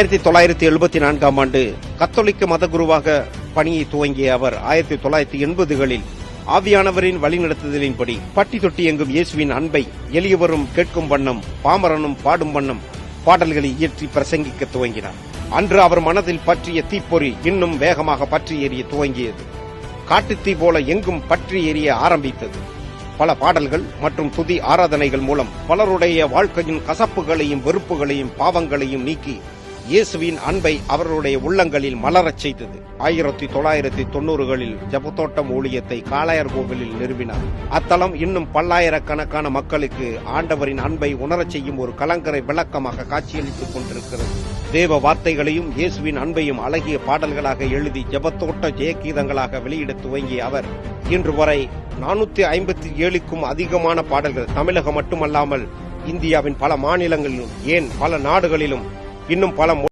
1974ஆம் ஆண்டு கத்தோலிக்க மதகுருவாக பணியை துவங்கிய அவர் 1980களில் ஆவியானவரின் வழிநடத்துதலின்படி பட்டி தொட்டி எங்கும் இயேசுவின் அன்பை எளியவரும் கேட்கும் வண்ணம் பாமரனும் பாடும் வண்ணம் பாடல்களை இயற்றி பிரசங்கிக்க துவங்கினார். அன்று அவர் மனதில் பற்றிய தீப்பொறி இன்னும் வேகமாக பற்றி எரிய துவங்கியது. காட்டுத்தீ போல எங்கும் பற்றி எரிய ஆரம்பித்தது. பல பாடல்கள் மற்றும் துதி ஆராதனைகள் மூலம் பலருடைய வாழ்க்கையின் கசப்புகளையும் வெறுப்புகளையும் பாவங்களையும் நீக்கி இயேசுவின் அன்பை அவர்களுடைய உள்ளங்களில் மலரச் செய்தது. 1990களில் ஜெபத்தோட்டம் ஊழியத்தை காளையார் கோவிலில் நிறுவினார். அத்தலம் இன்னும் பல்லாயிரக்கணக்கான மக்களுக்கு ஆண்டவரின் அன்பை உணரச் செய்யும் ஒரு கலங்கரை விளக்கமாக காட்சியளித்துக் கொண்டிருக்கிறது. தேவ வார்த்தைகளையும் இயேசுவின் அன்பையும் அழகிய பாடல்களாக எழுதி ஜெபத்தோட்ட ஜெயகீதங்களாக வெளியிட துவங்கிய அவர் இன்று வரை 457க்கும் அதிகமான பாடல்கள் தமிழகம் மட்டுமல்லாமல் இந்தியாவின் பல மாநிலங்களிலும் ஏன் பல நாடுகளிலும் இன்னும் பல